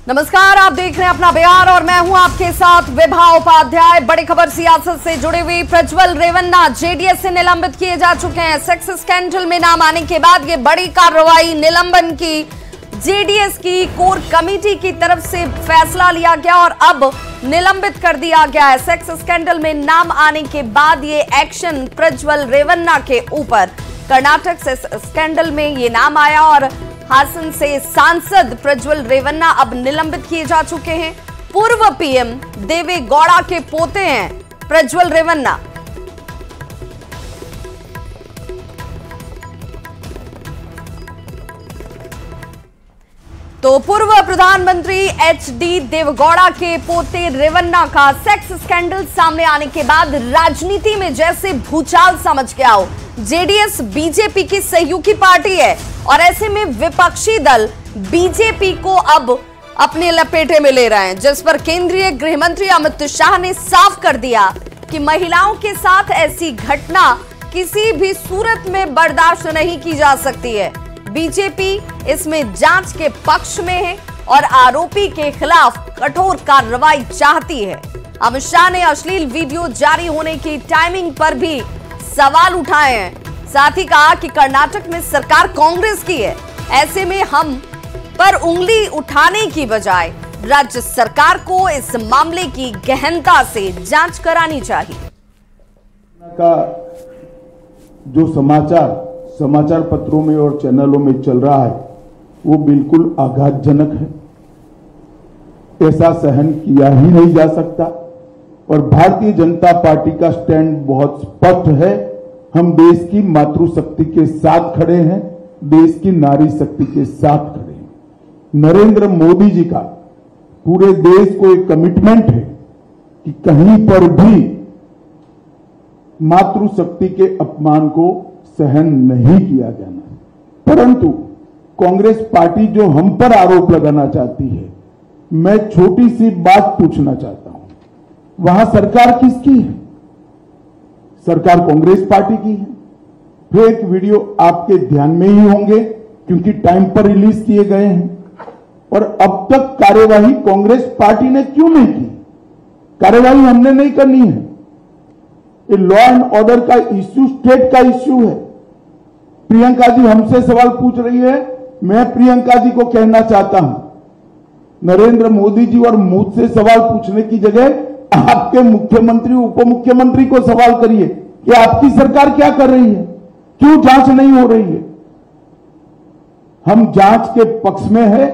नमस्कार, आप देख रहे हैं अपना बिहार और मैं हूं आपके साथ विभा उपाध्याय। बड़ी खबर सियासत से जुड़ी हुई। प्रज्वल रेवन्ना जेडीएस से निलंबित किए जा चुके हैं। सेक्स स्कैंडल में नाम आने के बाद ये बड़ी कार्रवाई निलंबन की जेडीएस की कोर कमेटी की तरफ से फैसला लिया गया और अब निलंबित कर दिया गया है। सेक्स स्कैंडल में नाम आने के बाद ये एक्शन प्रज्वल रेवन्ना के ऊपर। कर्नाटक से स्कैंडल में ये नाम आया और हासन से सांसद प्रज्वल रेवन्ना अब निलंबित किए जा चुके हैं। पूर्व पीएम देवे गौड़ा के पोते हैं प्रज्वल रेवन्ना। तो पूर्व प्रधानमंत्री एचडी देवगौड़ा के पोते रेवन्ना का सेक्स स्कैंडल सामने आने के बाद राजनीति में जैसे भूचाल समझ गया हो। जेडीएस बीजेपी की सहयोगी पार्टी है और ऐसे में विपक्षी दल बीजेपी को अब अपने लपेटे में ले रहे हैं, जिस पर केंद्रीय गृह मंत्री अमित शाह ने साफ कर दिया कि महिलाओं के साथ ऐसी घटना किसी भी सूरत में बर्दाश्त नहीं की जा सकती है। बीजेपी इसमें जांच के पक्ष में है और आरोपी के खिलाफ कठोर कार्रवाई चाहती है। अमित शाह ने अश्लील वीडियो जारी होने की टाइमिंग पर भी सवाल उठाए हैं। साथ ही कहा कि कर्नाटक में सरकार कांग्रेस की है, ऐसे में हम पर उंगली उठाने की बजाय राज्य सरकार को इस मामले की गहनता से जांच करानी चाहिए। का जो समाचार पत्रों में और चैनलों में चल रहा है वो बिल्कुल आघातजनक है। ऐसा सहन किया ही नहीं जा सकता और भारतीय जनता पार्टी का स्टैंड बहुत स्पष्ट है। हम देश की मातृशक्ति के साथ खड़े हैं, देश की नारी शक्ति के साथ खड़े हैं। नरेंद्र मोदी जी का पूरे देश को एक कमिटमेंट है कि कहीं पर भी मातृशक्ति के अपमान को सहन नहीं किया जाना। परंतु कांग्रेस पार्टी जो हम पर आरोप लगाना चाहती है, मैं छोटी सी बात पूछना चाहता हूं, वहां सरकार किसकी है? सरकार कांग्रेस पार्टी की है। फेक वीडियो आपके ध्यान में ही होंगे क्योंकि टाइम पर रिलीज किए गए हैं। और अब तक कार्यवाही कांग्रेस पार्टी ने क्यों नहीं की? कार्यवाही हमने नहीं करनी है। ये लॉ एंड ऑर्डर का इश्यू स्टेट का इश्यू है। प्रियंका जी हमसे सवाल पूछ रही है, मैं प्रियंका जी को कहना चाहता हूं, नरेंद्र मोदी जी और मुझसे सवाल पूछने की जगह आपके मुख्यमंत्री उप मुख्यमंत्री को सवाल करिए कि आपकी सरकार क्या कर रही है, क्यों जांच नहीं हो रही है। हम जांच के पक्ष में है,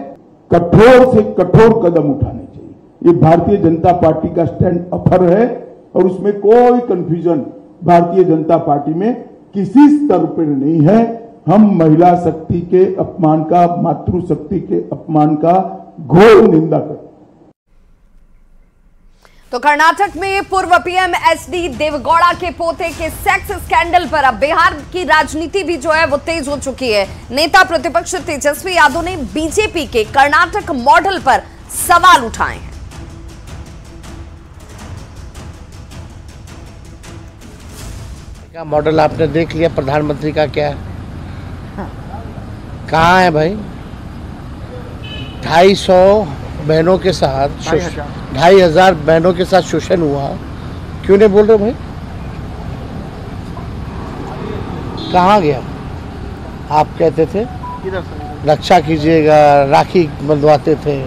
कठोर से कठोर कदम उठाने चाहिए। ये भारतीय जनता पार्टी का स्टैंड अपर है और उसमें कोई कंफ्यूजन भारतीय जनता पार्टी में किसी स्तर पर नहीं है। हम महिला शक्ति के अपमान का, मातृशक्ति के अपमान का घोर निंदा करते। तो कर्नाटक में पूर्व पीएम एचडी देवगौड़ा के पोते के सेक्स स्कैंडल पर अब बिहार की राजनीति भी जो है वो तेज हो चुकी है। नेता प्रतिपक्ष तेजस्वी यादव ने बीजेपी के कर्नाटक मॉडल पर सवाल उठाए हैं। का मॉडल आपने देख लिया, प्रधानमंत्री का क्या है? कहाँ है भाई? 250 बहनों के साथ 2500 बहनों के साथ शोषण हुआ, क्यों नहीं बोल रहे भाई? कहाँ गया? आप कहते थे रक्षा कीजिएगा, राखी बंधवाते थे,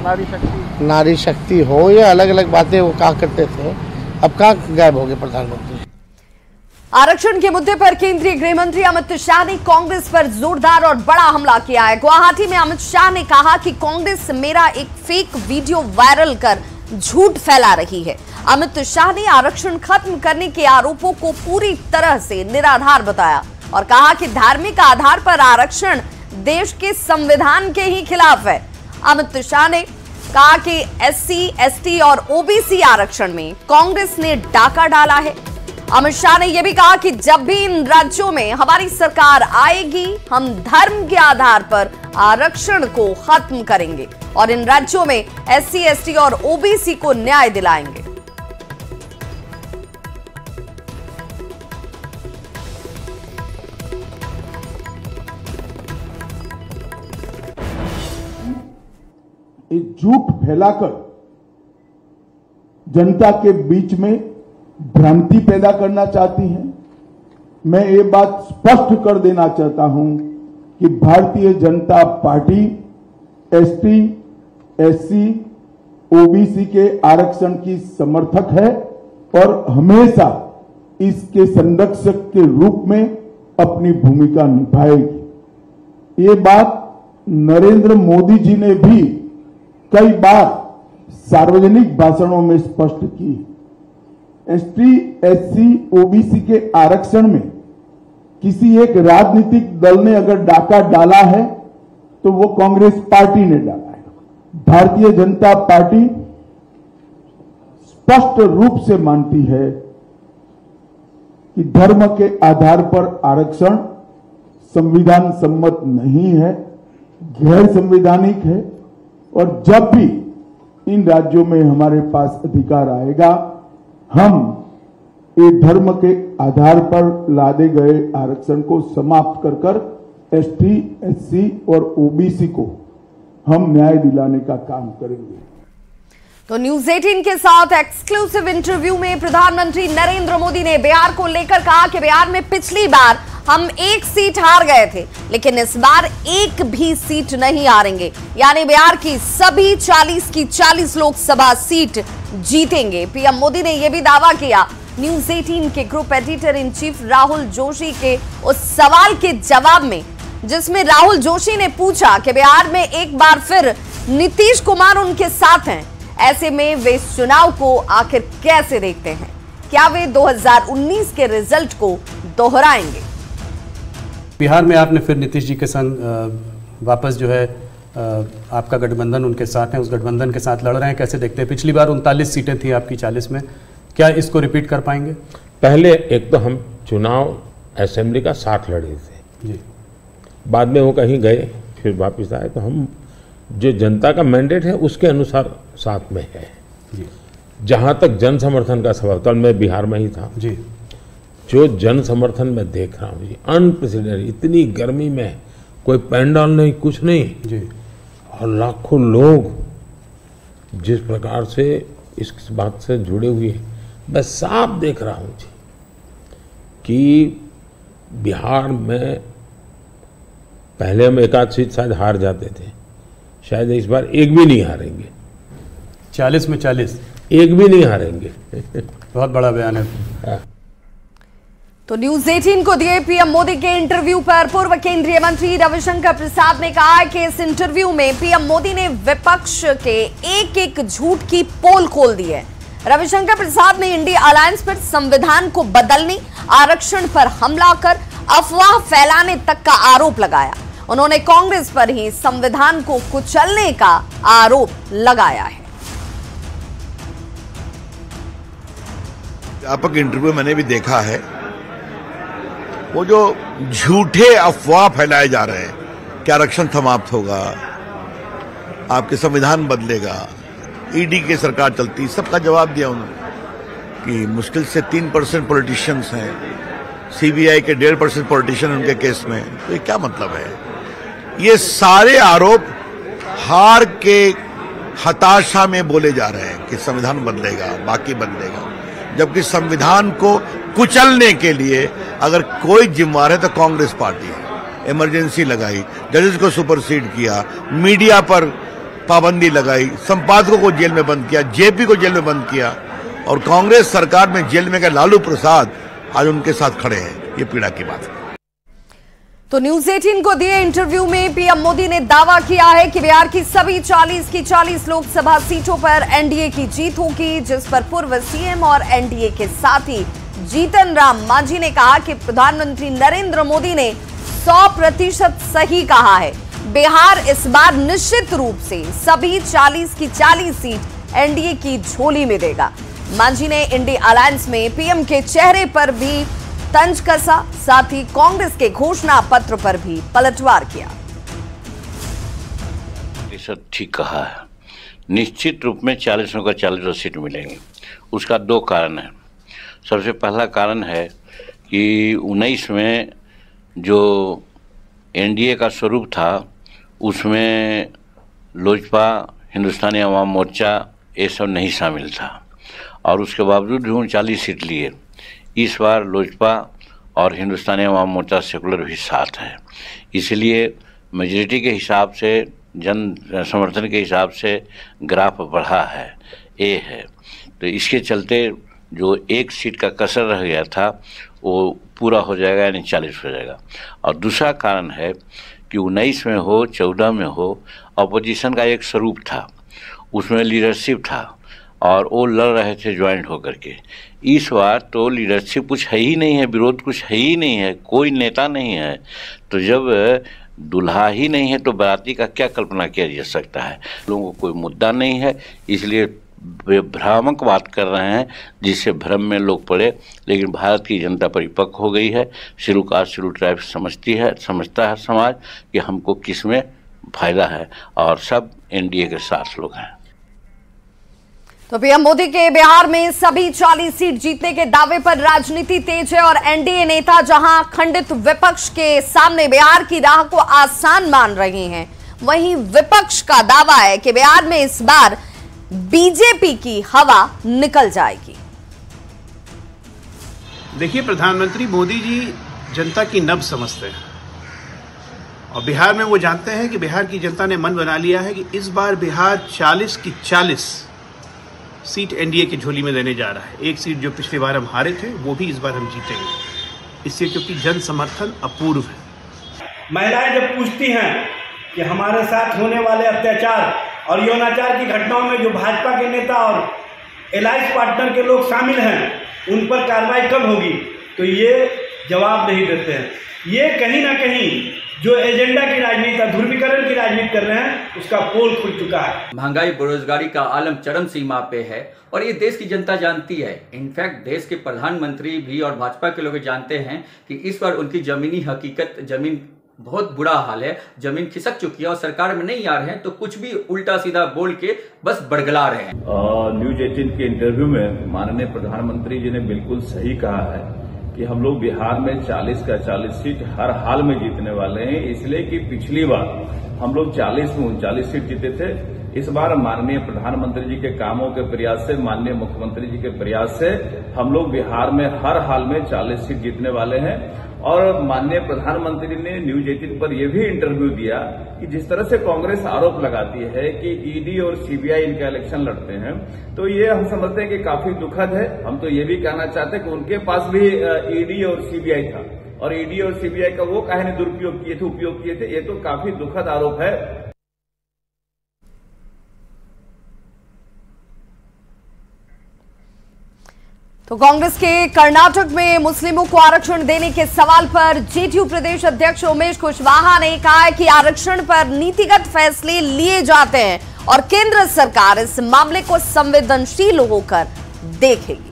नारी शक्ति हो या अलग अलग बातें वो कहा करते थे। अब कहाँ गायब हो गए प्रधानमंत्री? आरक्षण के मुद्दे पर केंद्रीय गृह मंत्री अमित शाह ने कांग्रेस पर जोरदार और बड़ा हमला किया है। गुवाहाटी में अमित शाह ने कहा कि कांग्रेस मेरा एक फेक वीडियो वायरल कर झूठ फैला रही है। अमित शाह ने आरक्षण खत्म करने के आरोपों को पूरी तरह से निराधार बताया और कहा कि धार्मिक आधार पर आरक्षण देश के संविधान के ही खिलाफ है। अमित शाह ने कहा कि एससी, एसटी और ओबीसी आरक्षण में कांग्रेस ने डाका डाला है। अमित शाह ने यह भी कहा कि जब भी इन राज्यों में हमारी सरकार आएगी, हम धर्म के आधार पर आरक्षण को खत्म करेंगे और इन राज्यों में एससी, एसटी और ओबीसी को न्याय दिलाएंगे। ये झूठ फैलाकर जनता के बीच में भ्रांति पैदा करना चाहती हैं। मैं ये बात स्पष्ट कर देना चाहता हूं कि Bharatiya Janata party ST, SC, OBC के आरक्षण की समर्थक है और हमेशा इसके संरक्षक के रूप में अपनी भूमिका निभाएगी। ये बात नरेंद्र मोदी जी ने भी कई बार सार्वजनिक भाषणों में स्पष्ट की। एसटी, एससी, ओबीसी के आरक्षण में किसी एक राजनीतिक दल ने अगर डाका डाला है तो वो कांग्रेस पार्टी ने डाला है। भारतीय जनता पार्टी स्पष्ट रूप से मानती है कि धर्म के आधार पर आरक्षण संविधान सम्मत नहीं है, गैर संवैधानिक है और जब भी इन राज्यों में हमारे पास अधिकार आएगा हम ये धर्म के आधार पर लादे गए आरक्षण को समाप्त कर एसटी, एससी और ओबीसी को हम न्याय दिलाने का काम करेंगे। तो न्यूज 18 के साथ एक्सक्लूसिव इंटरव्यू में प्रधानमंत्री नरेंद्र मोदी ने बिहार को लेकर कहा कि बिहार में पिछली बार हम 1 सीट हार गए थे, लेकिन इस बार 1 भी सीट नहीं हारेंगे, यानी बिहार की सभी 40 की 40 लोकसभा सीट जीतेंगे। पीएम मोदी ने यह भी दावा किया न्यूज 18 के group editor in chief Rahul Joshi के उस सवाल के जवाब में, जिसमें राहुल जोशी ने पूछा कि बिहार में एक बार फिर नीतीश कुमार उनके साथ हैं, ऐसे में वे इस चुनाव को आखिर कैसे देखते हैं? क्या वे 2019 के रिजल्ट को दोहराएंगे? बिहार में आपने फिर नीतीश जी के संग वापस जो है आपका गठबंधन उनके साथ है, उस गठबंधन के साथ लड़ रहे हैं, कैसे देखते हैं? पिछली बार 39 सीटें थी आपकी 40 में, क्या इसको रिपीट कर पाएंगे? पहले एक तो हम चुनाव असेंबली का साथ लड़े थे जी, बाद में वो कहीं गए फिर वापस आए, तो हम जो जनता का मैंडेट है उसके अनुसार साथ में है जी। जहाँ तक जन समर्थन का सवाल, तो मैं बिहार में ही था जी, जो जन समर्थन में देख रहा हूँ जी, अनप्रेसिडेंटेड, इतनी गर्मी में कोई पैंडल नहीं, कुछ नहीं जी, और लाखों लोग जिस प्रकार से इस बात से जुड़े हुए हैं, मैं साफ देख रहा हूँ जी कि बिहार में पहले हम 1 आध सीट शायद हार जाते थे, शायद इस बार 1 भी नहीं हारेंगे। 40 में 40 1 भी नहीं हारेंगे। बहुत बड़ा बयान है। तो न्यूज 18 को दिए पीएम मोदी के इंटरव्यू पर पूर्व केंद्रीय मंत्री रविशंकर प्रसाद ने कहा कि इस इंटरव्यू में पीएम मोदी ने विपक्ष के एक झूठ की पोल खोल दी है। रविशंकर प्रसाद ने इंडिया अलायंस पर संविधान को बदलने, आरक्षण पर हमला कर अफवाह फैलाने तक का आरोप लगाया। उन्होंने कांग्रेस पर ही संविधान को कुचलने का आरोप लगाया है। व्यापक इंटरव्यू मैंने भी देखा है, वो जो झूठे अफवाह फैलाए जा रहे हैं कि आरक्षण समाप्त होगा, आपके संविधान बदलेगा, ईडी की सरकार चलती, सबका जवाब दिया उन्होंने कि मुश्किल से 3% पॉलिटिशियंस हैं, सीबीआई के 1.5% पॉलिटिशियन उनके केस में, तो ये क्या मतलब है? ये सारे आरोप हार के हताशा में बोले जा रहे हैं कि संविधान बदलेगा, बाकी बदलेगा, जबकि संविधान को कुचलने के लिए अगर कोई जिम्मेवार है तो कांग्रेस पार्टी है। इमरजेंसी लगाई, जजेस को सुपरसीड किया, मीडिया पर पाबंदी लगाई, संपादकों को जेल में बंद किया, जेपी को जेल में बंद किया, और कांग्रेस सरकार में जेल में गए लालू प्रसाद आज उनके साथ खड़े हैं। ये पीड़ा की बात है। तो न्यूज 18 को दिए इंटरव्यू में पीएम मोदी ने दावा किया है कि बिहार की सभी 40 की 40 लोकसभा सीटों पर एनडीए की जीत होगी, जिस पर पूर्व सीएम और एनडीए के साथी जीतन राम मांझी ने कहा कि प्रधानमंत्री नरेंद्र मोदी ने 100% सही कहा है। बिहार इस बार निश्चित रूप से सभी 40 की 40 सीट एनडीए की झोली में देगा। मांझी ने इंडिया अलायंस में पीएम के चेहरे पर भी तंज कसा, साथ ही कांग्रेस के घोषणा पत्र पर भी पलटवार किया। ठीक कहा है, निश्चित रूप में 40 में 40 सीट मिलेंगी। उसका 2 कारण है। सबसे पहला कारण है कि 19 में जो एनडीए का स्वरूप था उसमें लोजपा, हिंदुस्तानी अवाम मोर्चा ये सब नहीं शामिल था और उसके बावजूद भी 39 सीट लिए। इस बार लोजपा और हिंदुस्तानी अवाम मोर्चा सेकुलर भी साथ है, इसलिए मेजॉरिटी के हिसाब से, जन समर्थन के हिसाब से ग्राफ बढ़ा है, ये है। तो इसके चलते जो एक सीट का कसर रह गया था वो पूरा हो जाएगा, यानी 40 हो जाएगा। और दूसरा कारण है कि 19 में हो 14 में हो, अपोजिशन का एक स्वरूप था, उसमें लीडरशिप था और वो लड़ रहे थे ज्वाइंट होकर के। इस बार तो लीडरशिप कुछ है ही नहीं है, विरोध कुछ है ही नहीं है, कोई नेता नहीं है। तो जब दुल्हा ही नहीं है तो बाराती का क्या कल्पना किया जा सकता है। लोगों को कोई मुद्दा नहीं है, इसलिए भ्रामक बात कर रहे हैं जिससे भ्रम में लोग पड़े। लेकिन भारत की जनता परिपक्व हो गई है, शेड्यूल कास्ट शेड्यूल ट्राइब समझता है समाज कि हमको किस में फायदा है और सब एनडीए के साथ लोग हैं। तो पीएम मोदी के बिहार में सभी 40 सीट जीतने के दावे पर राजनीति तेज है और एनडीए नेता जहां खंडित विपक्ष के सामने बिहार की राह को आसान मान रहे हैं, वहीं विपक्ष का दावा है कि बिहार में इस बार बीजेपी की हवा निकल जाएगी। देखिए, प्रधानमंत्री मोदी जी जनता की नब्ज समझते हैं और बिहार में वो जानते हैं कि बिहार की जनता ने मन बना लिया है कि इस बार बिहार 40 की 40 सीट एनडीए की झोली में देने जा रहा है। एक सीट जो पिछली बार हम हारे थे वो भी इस बार हम जीतेंगे, इससे क्योंकि जन समर्थन अपूर्व है। महिलाएं जब पूछती हैं कि हमारे साथ होने वाले अत्याचार और यौनाचार की घटनाओं में जो भाजपा के नेता और एलायंस पार्टनर के लोग शामिल हैं उन पर कार्रवाई कब होगी, तो ये जवाब नहीं देते हैं। ये कहीं ना कहीं जो एजेंडा की राजनीति, ध्रुवीकरण की राजनीति कर रहे हैं, उसका पोल खुल चुका है। महंगाई, बेरोजगारी का आलम चरम सीमा पे है और ये देश की जनता जानती है। इनफैक्ट देश के प्रधानमंत्री भी और भाजपा के लोग जानते हैं कि इस बार उनकी जमीनी हकीकत, जमीन बहुत बुरा हाल है, जमीन खिसक चुकी है और सरकार में नहीं आ रहे हैं तो कुछ भी उल्टा सीधा बोल के बस बड़गला रहे हैं। न्यूज 18 के इंटरव्यू में माननीय प्रधानमंत्री जी ने बिल्कुल सही कहा है कि हम लोग बिहार में 40 का 40 सीट हर हाल में जीतने वाले हैं, इसलिए कि पिछली बार हम लोग 40 में 39 सीट जीते थे। इस बार माननीय प्रधानमंत्री जी के कामों के प्रयास से, माननीय मुख्यमंत्री जी के प्रयास से हम लोग बिहार में हर हाल में 40 सीट जीतने वाले हैं। और माननीय प्रधानमंत्री ने न्यूज 18 पर यह भी इंटरव्यू दिया कि जिस तरह से कांग्रेस आरोप लगाती है कि ईडी और सीबीआई इनका इलेक्शन लड़ते हैं, तो ये हम समझते हैं कि काफी दुखद है। हम तो ये भी कहना चाहते हैं कि उनके पास भी ईडी और सीबीआई था और ईडी और सीबीआई का वो काहे ने दुरुपयोग किए थे, उपयोग किए थे, ये तो काफी दुखद आरोप है। तो कांग्रेस के कर्नाटक में मुस्लिमों को आरक्षण देने के सवाल पर जेडीयू प्रदेश अध्यक्ष उमेश कुशवाहा ने कहा है कि आरक्षण पर नीतिगत फैसले लिए जाते हैं और केंद्र सरकार इस मामले को संवेदनशील होकर देखेगी।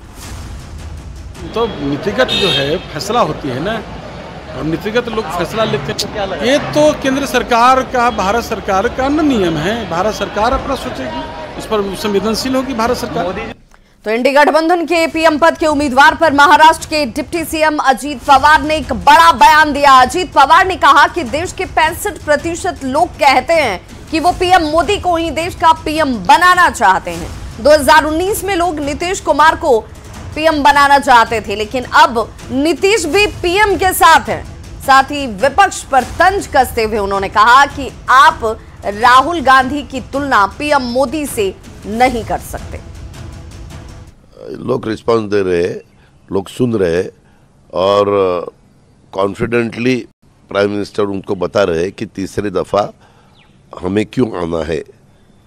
तो नीतिगत जो है फैसला होती है ना, और नीतिगत लोग फैसला लेते हैं। ये तो केंद्र सरकार का, भारत सरकार का न नियम है। भारत सरकार अपना सोचेगी, इस पर संवेदनशील होगी भारत सरकार। तो इंडी गठबंधन के पीएम पद के उम्मीदवार पर महाराष्ट्र के डिप्टी सीएम अजीत पवार ने एक बड़ा बयान दिया। अजीत पवार ने कहा कि देश के 65% लोग कहते हैं कि वो पीएम मोदी को ही देश का पीएम बनाना चाहते हैं। 2019 में लोग नीतीश कुमार को पीएम बनाना चाहते थे, लेकिन अब नीतीश भी पीएम के साथ हैं। साथ ही विपक्ष पर तंज कसते हुए उन्होंने कहा कि आप राहुल गांधी की तुलना पीएम मोदी से नहीं कर सकते। लोग रिस्पांस दे रहे हैं, लोग सुन रहे हैं और कॉन्फिडेंटली प्राइम मिनिस्टर उनको बता रहे हैं कि तीसरी दफ़ा हमें क्यों आना है,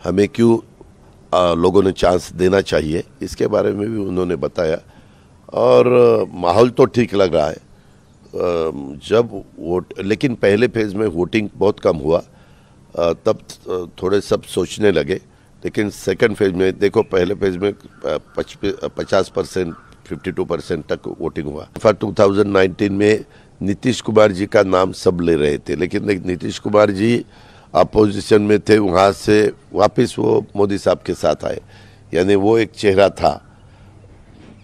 हमें क्यों लोगों ने चांस देना चाहिए, इसके बारे में भी उन्होंने बताया। और माहौल तो ठीक लग रहा है। जब वोट, लेकिन पहले फेज़ में वोटिंग बहुत कम हुआ, तब थोड़े सब सोचने लगे। लेकिन सेकंड फेज में देखो, पहले फेज में 50%, 52% तक वोटिंग हुआ। 2019 में नीतीश कुमार जी का नाम सब ले रहे थे, लेकिन नीतीश कुमार जी अपोजिशन में थे, वहाँ से वापस वो मोदी साहब के साथ आए, यानी वो एक चेहरा था।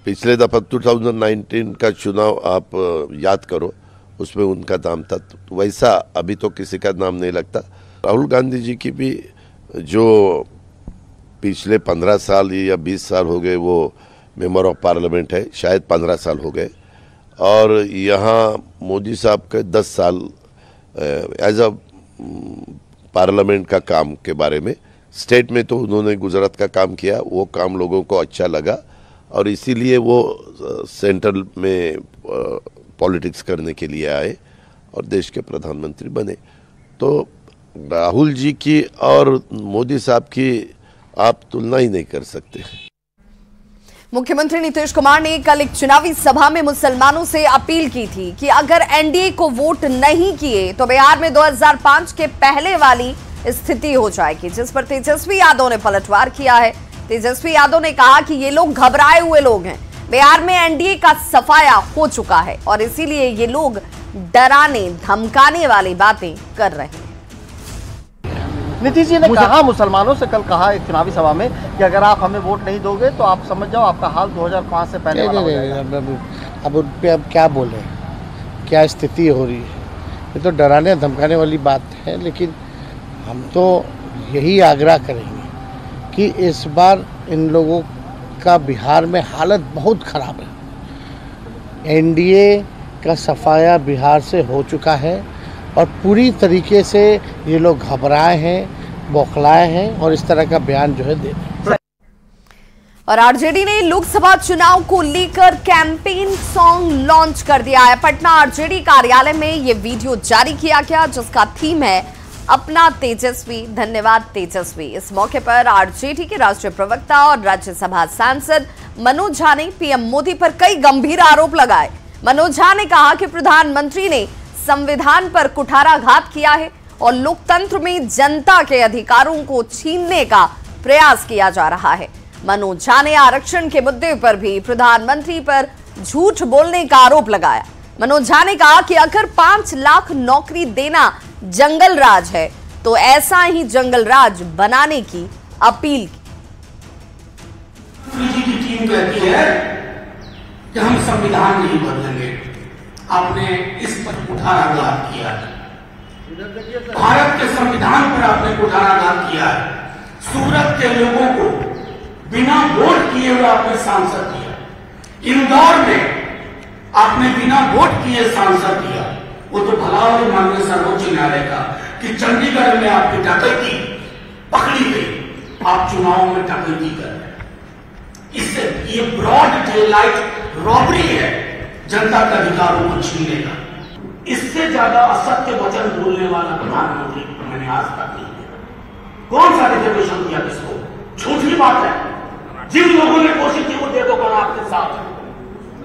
पिछले दफ़ा 2019 का चुनाव आप याद करो, उसमें उनका नाम था, तो वैसा अभी तो किसी का नाम नहीं लगता। राहुल गांधी जी की भी जो पिछले 15 साल या 20 साल हो गए वो मेंबर ऑफ पार्लियामेंट है, शायद 15 साल हो गए। और यहाँ मोदी साहब के 10 साल एज अ पार्लियामेंट का काम के बारे में, स्टेट में तो उन्होंने गुजरात का काम किया, वो काम लोगों को अच्छा लगा और इसीलिए वो सेंट्रल में पॉलिटिक्स करने के लिए आए और देश के प्रधानमंत्री बने। तो राहुल जी की और मोदी साहब की आप तुलना ही नहीं कर सकते। मुख्यमंत्री नीतीश कुमार ने कल एक चुनावी सभा में मुसलमानों से अपील की थी कि अगर एनडीए को वोट नहीं किए तो बिहार में 2005 के पहले वाली स्थिति हो जाएगी, जिस पर तेजस्वी यादव ने पलटवार किया है। तेजस्वी यादव ने कहा कि ये लोग घबराए हुए लोग हैं, बिहार में एनडीए का सफाया हो चुका है और इसीलिए ये लोग डराने धमकाने वाली बातें कर रहे हैं। नीतीश जी ने कहा, मुसलमानों से कल कहा एक चुनावी सभा में कि अगर आप हमें वोट नहीं दोगे तो आप समझ जाओ आपका हाल 2005 से पहले वाला हो जाएगा। अब उन पे अब क्या बोले, क्या स्थिति हो रही है, ये तो डराने धमकाने वाली बात है। लेकिन हम तो यही आग्रह करेंगे कि इस बार इन लोगों का बिहार में हालत बहुत खराब है। एनडीए का सफाया बिहार से हो चुका है और पूरी तरीके से ये लोग घबराए हैं, बौखलाए हैं और इस तरह का बयान जो है दे रहे हैं। और आरजेडी ने लोकसभा चुनाव को लेकर कैंपेन सॉन्ग लॉन्च कर दिया है। पटना आरजेडी कार्यालय में ये वीडियो जारी किया गया जिसका थीम है अपना तेजस्वी धन्यवाद तेजस्वी। इस मौके पर आरजेडी के राष्ट्रीय प्रवक्ता और राज्यसभा सांसद मनोज झा ने पीएम मोदी पर कई गंभीर आरोप लगाए। मनोज झा ने कहा कि प्रधानमंत्री ने संविधान पर कुठाराघात किया है और लोकतंत्र में जनता के अधिकारों को छीनने का प्रयास किया जा रहा है। मनोज झा ने आरक्षण के मुद्दे पर भी प्रधानमंत्री पर झूठ बोलने का आरोप लगाया। मनोज झा ने कहा कि अगर 5 लाख नौकरी देना जंगल राज है तो ऐसा ही जंगल राज बनाने की अपील की। की टीम कहती है कि हम संविधान नहीं बदलेंगे, आपने इस पर कुठाराघात किया है। भारत के संविधान पर आपने कुठाराघात किया है। सूरत के लोगों को बिना वोट किए हुए आपने सांसद किया। इंदौर में आपने बिना वोट किए सांसद किया। वो तो भला और माननीय सर्वोच्च न्यायालय का कि चंडीगढ़ में आपकी डकैती पकड़ी गई, आप चुनाव में डकैती कर रहे हैं। इससे ये ब्रॉड डे लाइट रॉबरी है जनता के अधिकारों को छीनने का। इससे ज्यादा असत्य वचन बोलने वाला प्रधानमंत्री मैंने आज तक नहीं देखा। कौन सा रिजर्वेशन दिया किसको? झूठी बात है। जिन लोगों ने कोशिश की वो दे दो कर आपके साथ।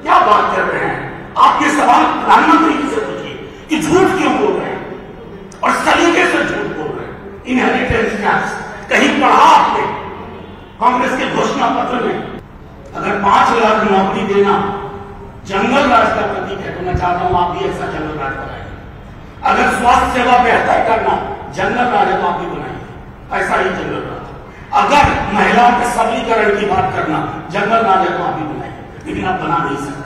क्या बात कर रहे हैं? आपके सवाल प्रधानमंत्री से पूछिए कि झूठ क्यों बोल रहे हैं और सलीके से झूठ बोल रहे हैं। इनहेरिटेंस टैक्स कहीं पढ़ा आपने कांग्रेस के घोषणा पत्र में? अगर 5 लाख नौकरी देना जंगल राज का प्रतीक है तो मैं चाहता हूं आप भी ऐसा जंगल राज बनाइए। अगर स्वास्थ्य सेवा बेहतर करना जंगल राज है तो आप भी बनाइए ऐसा ही जंगल राज। अगर महिलाओं के सबलीकरण की बात करना जंगल राज है तो आप भी बनाइए, लेकिन आप बना नहीं सकते।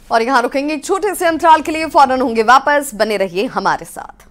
और यहां रुकेंगे एक छोटे से अंतराल के लिए, फौरन होंगे वापस, बने रहिए हमारे साथ।